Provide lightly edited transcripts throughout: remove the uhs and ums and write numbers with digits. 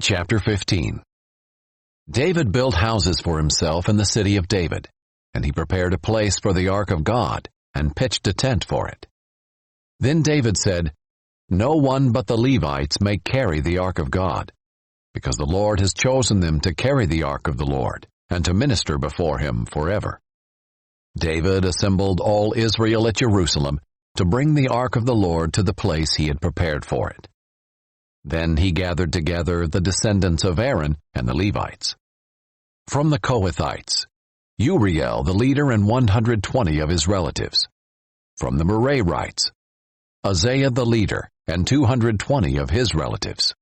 Chapter 15. David built houses for himself in the city of David, and he prepared a place for the ark of God, and pitched a tent for it. Then David said, "No one but the Levites may carry the ark of God, because the Lord has chosen them to carry the ark of the Lord, and to minister before him forever." David assembled all Israel at Jerusalem to bring the ark of the Lord to the place he had prepared for it. Then he gathered together the descendants of Aaron and the Levites. From the Kohathites, Uriel the leader and 120 of his relatives. From the Merarites, Uzziah the leader and 220 of his relatives.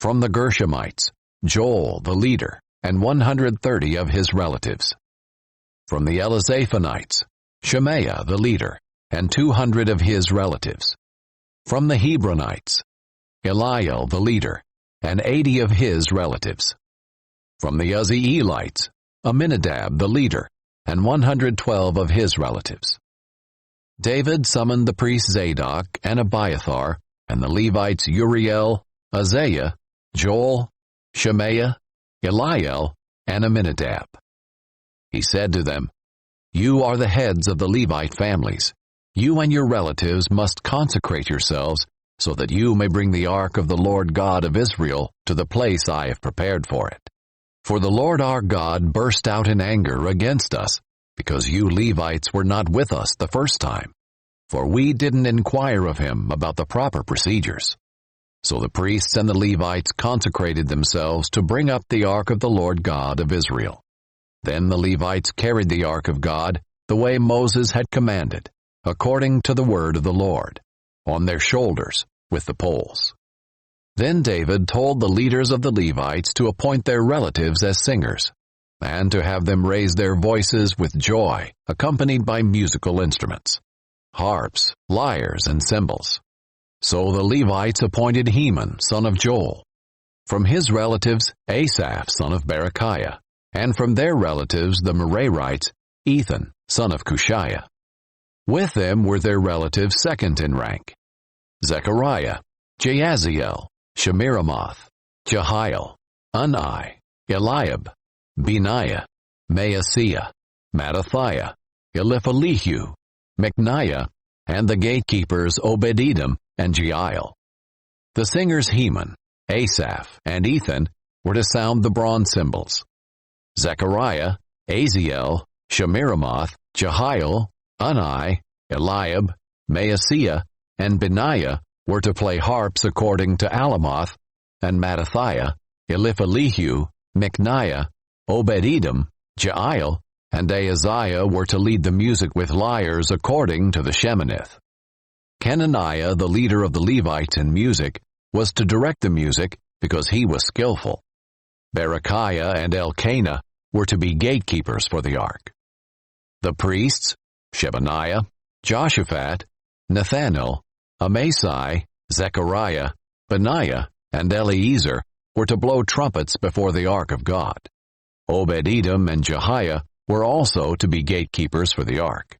From the Gershomites, Joel the leader and 130 of his relatives. From the Elizaphanites, Shemaiah the leader and 200 of his relatives. From the Hebronites, Eliel the leader, and 80 of his relatives. From the Uzzielites, Aminadab the leader, and 112 of his relatives. David summoned the priests Zadok and Abiathar, and the Levites Uriel, Uzziah, Joel, Shemaiah, Eliel, and Aminadab. He said to them, "You are the heads of the Levite families. You and your relatives must consecrate yourselves, so that you may bring the ark of the Lord God of Israel to the place I have prepared for it. For the Lord our God burst out in anger against us, because you Levites were not with us the first time, for we didn't inquire of him about the proper procedures." So the priests and the Levites consecrated themselves to bring up the ark of the Lord God of Israel. Then the Levites carried the ark of God the way Moses had commanded, according to the word of the Lord, on their shoulders with the poles. Then David told the leaders of the Levites to appoint their relatives as singers, and to have them raise their voices with joy, accompanied by musical instruments, harps, lyres, and cymbals. So the Levites appointed Heman, son of Joel. From his relatives, Asaph, son of Berechiah, and from their relatives, the Merarites, Ethan, son of Cushiah. With them were their relatives second in rank, Zechariah, Jaaziel, Shemiramoth, Jehiel, Unai, Eliab, Benaiah, Maaseiah, Mattathiah, Eliphelehu, Micniah, and the gatekeepers Obed-Edom and Jeiel. The singers Heman, Asaph, and Ethan were to sound the bronze cymbals. Zechariah, Aziel, Shemiramoth, Jehiel, Unai, Eliab, Maaseiah, and Benaiah were to play harps according to Alamoth, and Mattathiah, Eliphelehu, Micniah, Obed-Edom, Jeiel, and Ahaziah were to lead the music with lyres according to the Sheminith. Kenaniah, the leader of the Levites in music, was to direct the music because he was skillful. Berechiah and Elkanah were to be gatekeepers for the ark. The priests, Shebaniah, Joshaphat, Nethanel, Amasai, Zechariah, Benaiah, and Eliezer were to blow trumpets before the ark of God. Obed-Edom and Jehiah were also to be gatekeepers for the ark.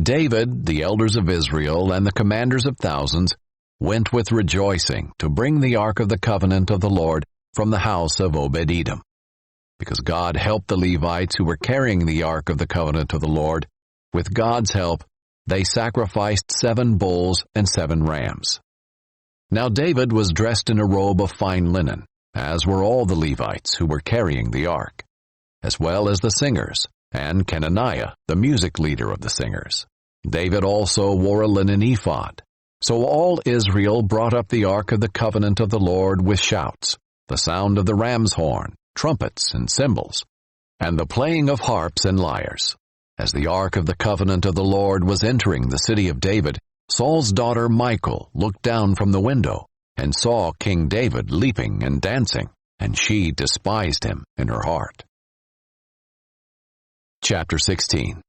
David, the elders of Israel, and the commanders of thousands went with rejoicing to bring the ark of the covenant of the Lord from the house of Obed-Edom. Because God helped the Levites who were carrying the ark of the covenant of the Lord, with God's help, they sacrificed 7 bulls and 7 rams. Now David was dressed in a robe of fine linen, as were all the Levites who were carrying the ark, as well as the singers, and Kenaniah, the music leader of the singers. David also wore a linen ephod. So all Israel brought up the ark of the covenant of the Lord with shouts, the sound of the ram's horn, trumpets, and cymbals, and the playing of harps and lyres. As the ark of the covenant of the Lord was entering the city of David, Saul's daughter Michal looked down from the window and saw King David leaping and dancing, and she despised him in her heart. Chapter 16.